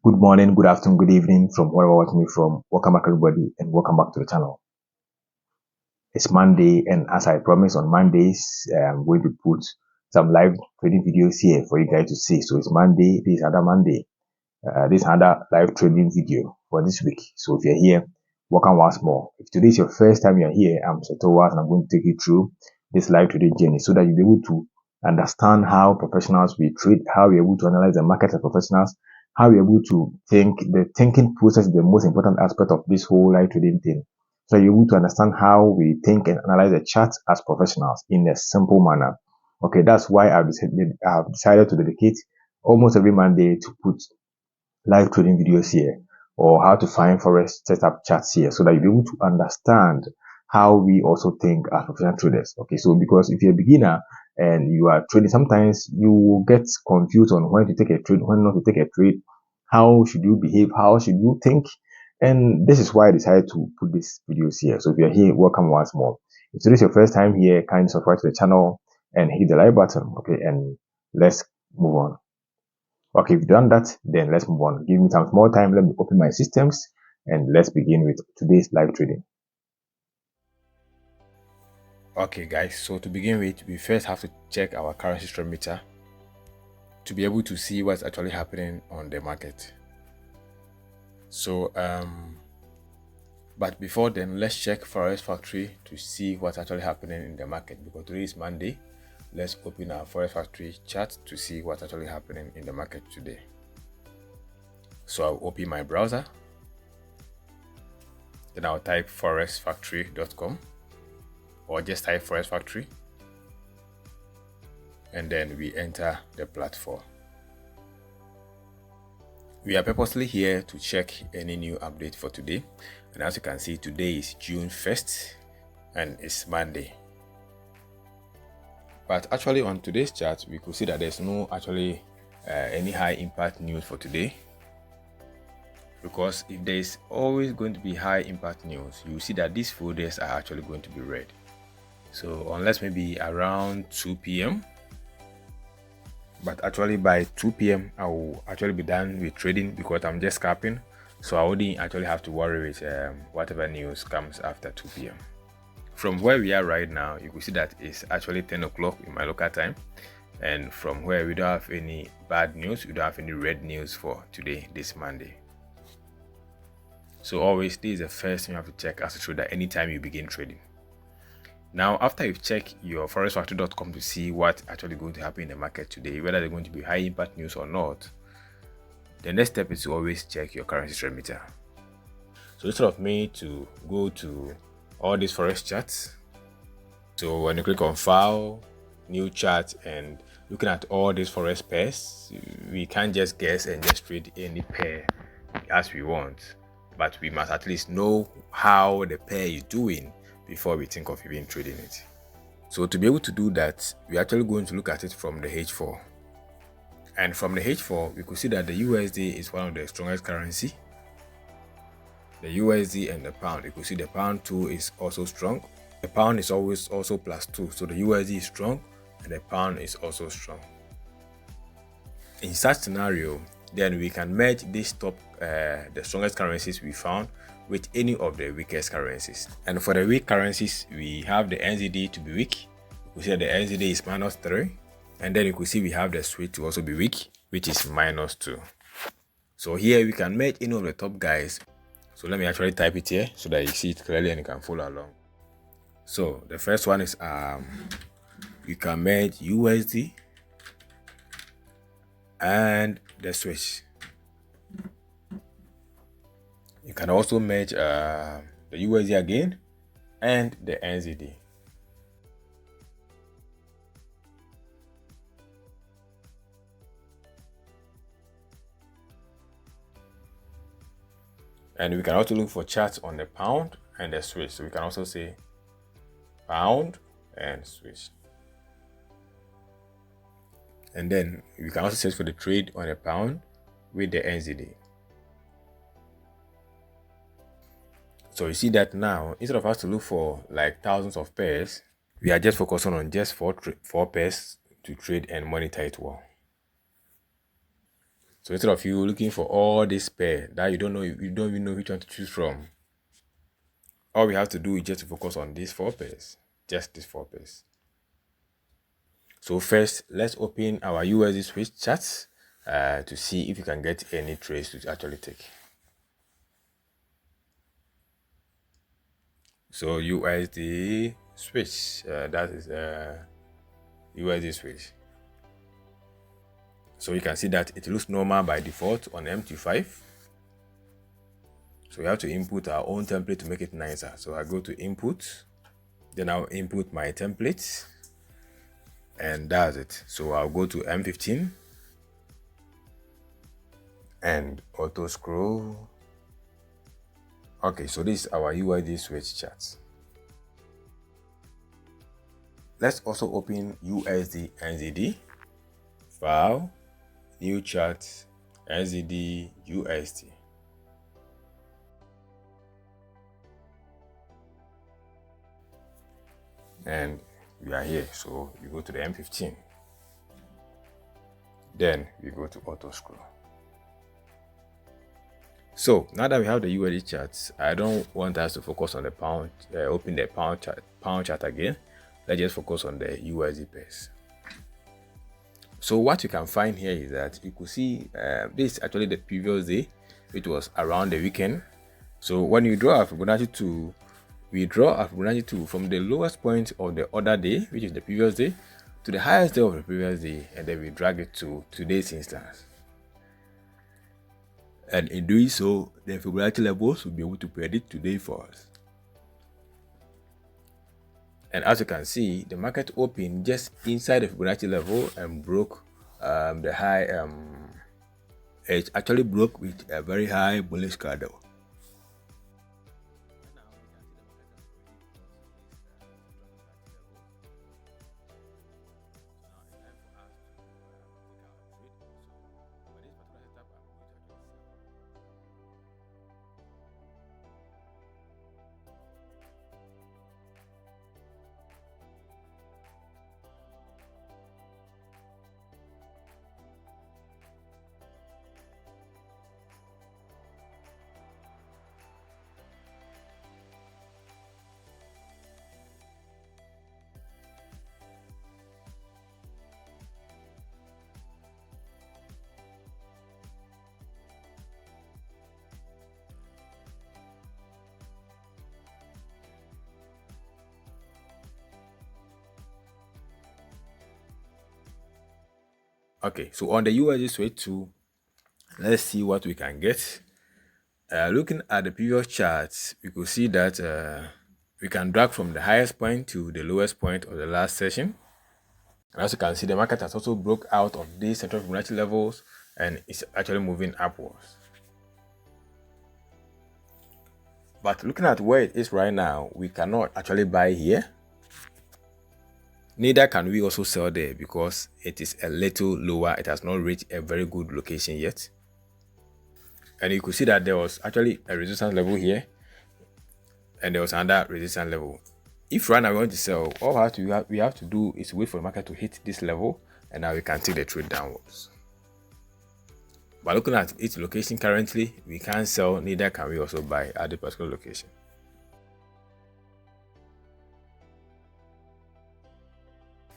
Good morning, good afternoon, good evening from wherever you're watching me from. Welcome back, everybody, and welcome back to the channel. It's Monday, and as I promised on Mondays, I'm going to put some live trading videos here for you guys to see. So it's Monday, this is another Monday. This is another live trading video for this week. So if you're here, welcome once more. If today is your first time you're here, I'm Setowas, and I'm going to take you through this live trading journey so that you'll be able to understand how professionals we trade, how we're able to analyze the market as professionals, how we're able to think. The thinking process is the most important aspect of this whole live trading thing. So you're able to understand how we think and analyze the charts as professionals in a simple manner. Okay, that's why I've decided to dedicate almost every Monday to put live trading videos here, or how to find forex setup charts here, so that you'll be able to understand how we also think as professional traders. Okay, so because if you're a beginner and you are trading, sometimes you will get confused on when to take a trade, when not to take a trade, how should you behave, how should you think. And this is why I decided to put these videos here. So if you're here, welcome once more. If this is your first time here, kindly subscribe to the channel and hit the like button. Okay, and let's move on. Okay, if you've done that, then let's move on. Give me some small time. Let me open my systems and let's begin with today's live trading. Okay guys, so to begin with, we first have to check our currency strength meter to be able to see what's actually happening on the market. So but before then, let's check Forex Factory to see what's actually happening in the market, because today is Monday. Let's open our Forex Factory chart to see what's actually happening in the market today. So I'll open my browser, then I'll type forexfactory.com, or just type Forex Factory, and then we enter the platform. We are purposely here to check any new update for today, and as you can see, today is June 1st and it's Monday. But actually on today's chart, we could see that there's no actually any high impact news for today, because if there is always going to be high impact news, you will see that these folders are actually going to be red. So unless maybe around 2 p.m, but actually by 2 p.m, I will actually be done with trading, because I'm just scalping, so I wouldn't actually have to worry with whatever news comes after 2 p.m. From where we are right now, you can see that it's actually 10 o'clock in my local time, and from where we don't have any bad news, we don't have any red news for today, this Monday. So always, this is the first thing you have to check as a trader anytime you begin trading. Now, after you've checked your forexfactory.com to see what's actually going to happen in the market today, whether they're going to be high impact news or not, the next step is to always check your currency strength meter. So instead of me to go to all these forex charts, so when you click on file, new chart, and looking at all these forex pairs, we can't just guess and just trade any pair as we want, but we must at least know how the pair is doing before we think of even trading it. So to be able to do that, we're actually going to look at it from the H4. And from the H4, we could see that the USD is one of the strongest currency. The USD and the pound, you could see the pound too is also strong. The pound is always also +2, so the USD is strong and the pound is also strong. In such scenario, then we can merge this top, the strongest currencies we found, with any of the weakest currencies. And for the weak currencies, we have the NZD to be weak. We see that the NZD is -3, and then you could see we have the SWIFT to also be weak, which is -2. So here we can merge any of the top guys. So let me actually type it here so that you see it clearly and you can follow along. So the first one is you can merge USD and the Swiss. You can also merge the USD again and the NZD. And we can also look for charts on the pound and the Swiss. So we can also say pound and Swiss. And then we can also search for the trade on the pound with the NZD. So you see that now, instead of us to look for like thousands of pairs, we are just focusing on just four pairs to trade and monitor it well. So instead of you looking for all this pair that you don't even know which one to choose from, all we have to do is just to focus on these 4 pairs, just these 4 pairs. So first, let's open our USD switch charts to see if you can get any trades to actually take. So USD switch, that is USD switch. So you can see that it looks normal by default on MT5. So we have to input our own template to make it nicer. So I go to input, then I'll input my template, and that's it. So I'll go to M15 and auto scroll. Okay, so this is our UID switch chart. Let's also open USD NZD, file, new chart, NZD USD. And we are here, so you go to the M15, then we go to auto scroll. So now that we have the USD charts, I don't want us to focus on the pound, open the pound chart again. Let's just focus on the USD pairs. So what you can find here is that you could see this is actually the previous day, which was around the weekend. So when you draw a Fibonacci 2, we draw a Fibonacci 2 from the lowest point of the other day, which is the previous day, to the highest day of the previous day, and then we drag it to today's instance. And in doing so, the Fibonacci levels will be able to predict today for us. And as you can see, the market opened just inside the Fibonacci level and broke the high. It actually broke with a very high bullish candle. Okay, so on the USD switch 2, let's see what we can get. Looking at the previous charts, we could see that we can drag from the highest point to the lowest point of the last session. And as you can see, the market has also broke out of these central Fibonacci levels and it's actually moving upwards. But looking at where it is right now, we cannot actually buy here. Neither can we also sell there because it is a little lower. It has not reached a very good location yet. And you could see that there was actually a resistance level here and there was another resistance level. If right now we want to sell, all we have to do is wait for the market to hit this level and now we can take the trade downwards. But looking at its location currently, we can't sell, neither can we also buy at the particular location.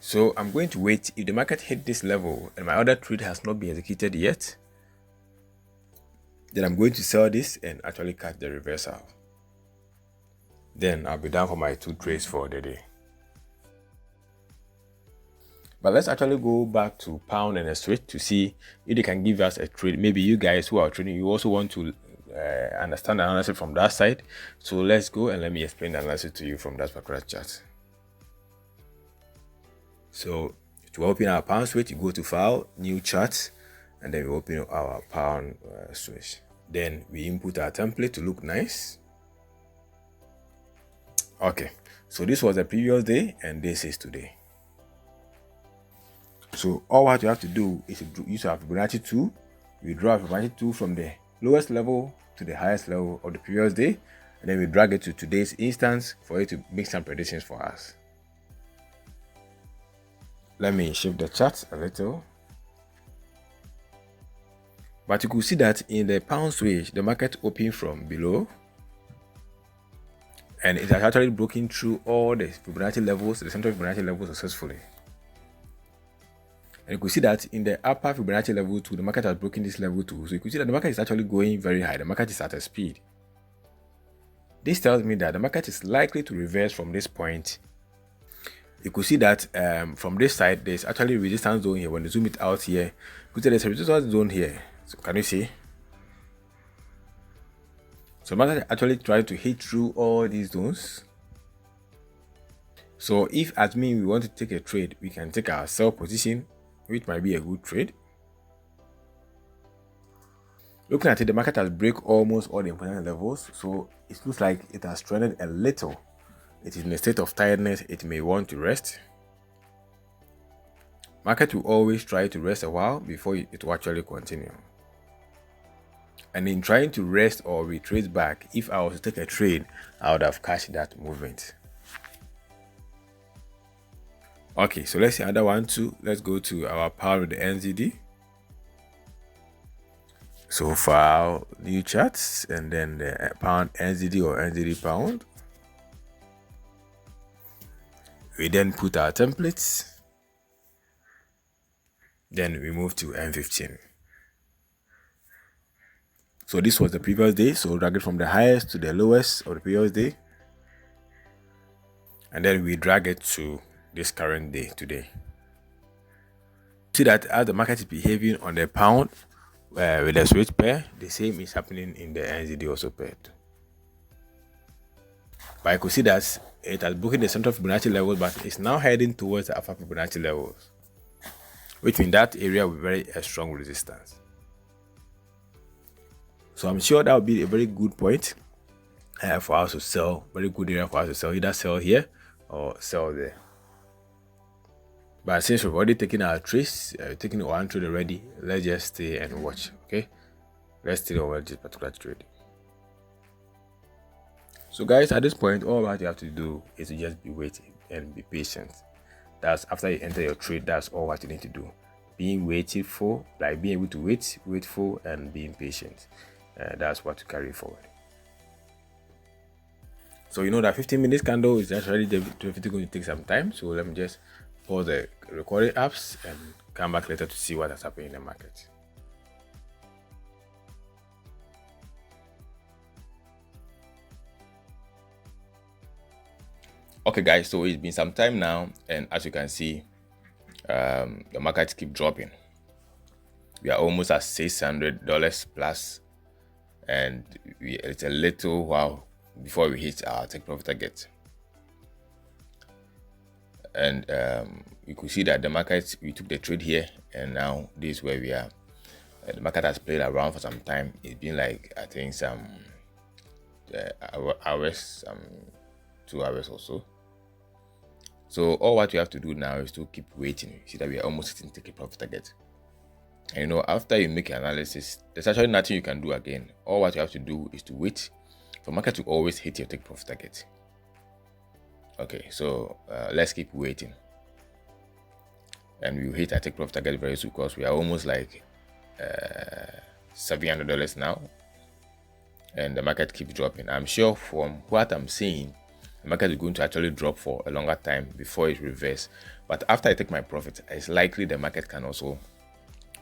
So I'm going to wait. If the market hit this level and my other trade has not been executed yet, then I'm going to sell this and actually catch the reversal. Then I'll be done for my 2 trades for the day. But let's actually go back to pound and a switch to see if they can give us a trade. Maybe you guys who are trading, you also want to understand the analysis from that side. So let's go and let me explain the analysis to you from that particular chart. So to open our pound switch, you go to file, new chart, and then we open our pound switch. Then we input our template to look nice. Okay, so this was the previous day and this is today. So all what you have to do is to use our Fibonacci 2. We draw Fibonacci 2 from the lowest level to the highest level of the previous day, and then we drag it to today's instance for it to make some predictions for us. Let me shift the chart a little. But you could see that in the pound switch, the market opened from below, and it has actually broken through all the Fibonacci levels, the central Fibonacci levels successfully. And you could see that in the upper Fibonacci level 2, the market has broken this level 2. So you could see that the market is actually going very high. The market is at a speed. This tells me that the market is likely to reverse from this point. You could see that from this side, there's actually a resistance zone here. When you zoom it out here, you could see there's a resistance zone here. So can you see? So the market actually tried to hit through all these zones. So if as me we want to take a trade, we can take our sell position, which might be a good trade. Looking at it, the market has break almost all the important levels, so it looks like it has trended a little. It is in a state of tiredness. It may want to rest. Market will always try to rest a while before it will actually continue. And in trying to rest or retrace back, if I was to take a trade, I would have cashed that movement. Okay, so let's see another one too. Let's go to our power with the NZD. So for our new charts, and then the pound NZD or NZD pound, we then put our templates. Then we move to M15. So this was the previous day. So drag it from the highest to the lowest of the previous day. And then we drag it to this current day today. See that as the market is behaving on the pound with the switch pair, the same is happening in the NZD also paired. But I could see that it has broken the central Fibonacci levels, but it's now heading towards the alpha Fibonacci levels, which in that area will be very a strong resistance. So I'm sure that will be a very good point for us to sell. Very good area for us to sell. Either sell here or sell there. But since we've already taken our trades, taking one trade already, let's just stay and watch. Okay, let's stay over this particular trade. So guys, at this point, all what you have to do is to just be waiting and be patient. That's after you enter your trade, that's all what you need to do. Being waitful, like being able to waitful and being patient. That's what to carry forward. So you know that 15 minutes candle is actually definitely going to take some time. So let me just pause the recording apps and come back later to see what has happened in the market. Okay guys, so it's been some time now, and as you can see, the markets keep dropping. We are almost at $600 plus, and it's a little while before we hit our take profit target. And you could see that the market, we took the trade here, and now this is where we are. The market has played around for some time. It's been like, I think some hours, 2 hours or so. So all what you have to do now is to keep waiting. You see that we are almost hitting take profit target. And you know, after you make an analysis, there's actually nothing you can do again. All what you have to do is to wait for market to always hit your take profit target. Okay, so let's keep waiting, and we'll hit our take profit target very soon, because we are almost like $700 now, and the market keeps dropping. I'm sure from what I'm seeing, the market is going to actually drop for a longer time before it reverses. But after I take my profit, it's likely the market can also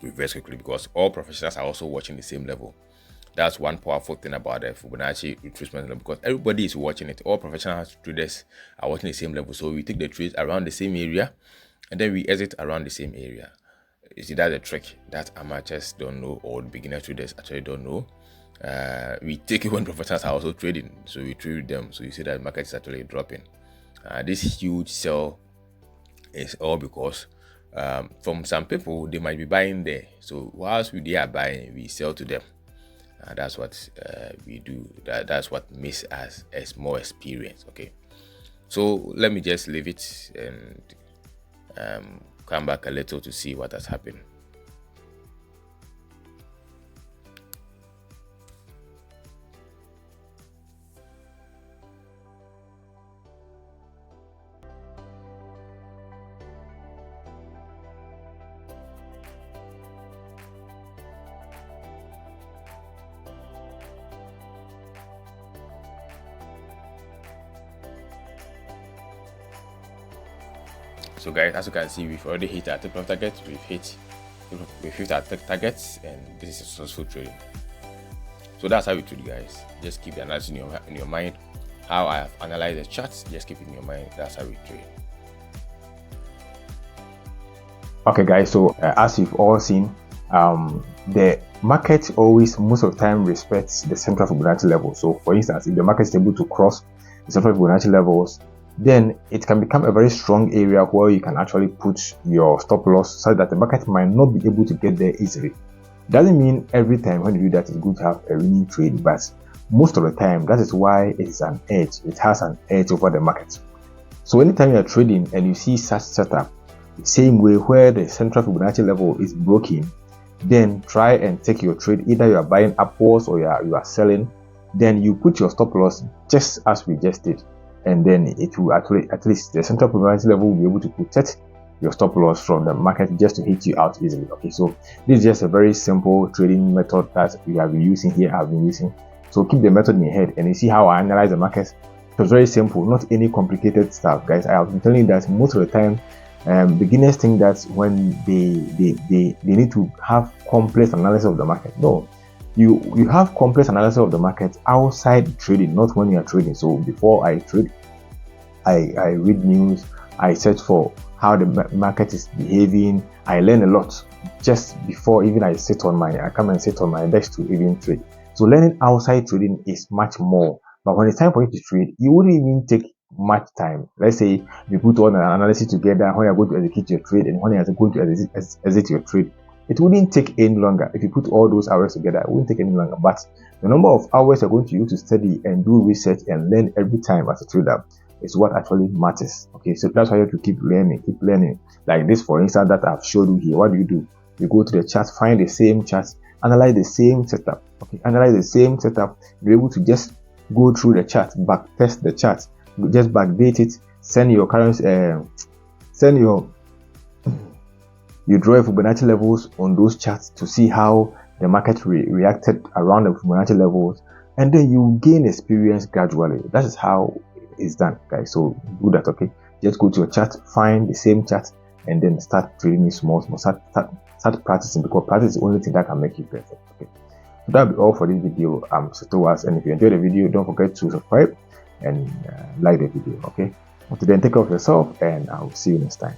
reverse quickly, because all professionals are also watching the same level. That's one powerful thing about the Fibonacci retracement level, because everybody is watching it. All professional traders are watching the same level. So we take the trades around the same area, and then we exit around the same area. You see, that's a trick that amateurs don't know, or beginner traders actually don't know. We take it when professionals are also trading, so we trade them. So you see that the market is actually dropping. This huge sell is all because from some people, they might be buying there. So whilst they are buying, we sell to them. That's what we do. That's what makes us as more experienced. Okay, so let me just leave it and come back a little to see what has happened. So guys, as you can see, we've already hit our take profit target. We've hit our targets, and this is a successful trading. So that's how we trade, guys. Just keep the analysis in your mind. How I have analyzed the charts, just keep it in your mind. That's how we trade. Okay guys, so as you've all seen, the market always, most of the time, respects the central Fibonacci level. So for instance, if the market is able to cross the central Fibonacci levels, then it can become a very strong area where you can actually put your stop loss so that the market might not be able to get there easily. Doesn't mean every time when you do that it's good to have a winning trade, but most of the time that is why it is an edge. It has an edge over the market. So anytime you are trading and you see such setup, the same way where the central Fibonacci level is broken, then try and take your trade. Either you are buying upwards or you are selling. Then you put your stop loss just as we just did, and then it will actually, at least the central Fibonacci level will be able to protect your stop loss from the market just to hit you out easily. Okay, so this is just a very simple trading method that we have been using here. I've been using. So keep the method in your head, and you see how I analyze the market. It was very simple, not any complicated stuff, guys. I have been telling you that most of the time, beginners think that when they need to have complex analysis of the market. No, you have complex analysis of the market outside trading, not when you are trading. So before I trade, I read news, I search for how the market is behaving. I learn a lot just before even I come and sit on my desk to even trade. So learning outside trading is much more. But when it's time for you to trade, you wouldn't even take much time. Let's say you put all the analysis together when you're going to execute your trade and when you're going to exit your trade. It wouldn't take any longer. If you put all those hours together, it wouldn't take any longer. But the number of hours you're going to use to study and do research and learn every time as a trader is what actually matters. Okay, so that's why you have to keep learning. Like this, for instance, that I've showed you here. What do? You go to the chart, find the same chart, analyze the same setup. Okay, analyze the same setup. You're able to just go through the chart, back test the chart, just backdate it, send your current, you draw Fibonacci levels on those charts to see how the market reacted around the Fibonacci levels, and then you gain experience gradually. That is how it's done, guys. So do that. Okay, just go to your chart, find the same chart, and then start trading it small. Start practicing, because practice is the only thing that can make you better. Okay, so that'll be all for this video. And if you enjoyed the video, don't forget to subscribe and like the video. Okay, until then, take care of yourself, and I'll see you next time.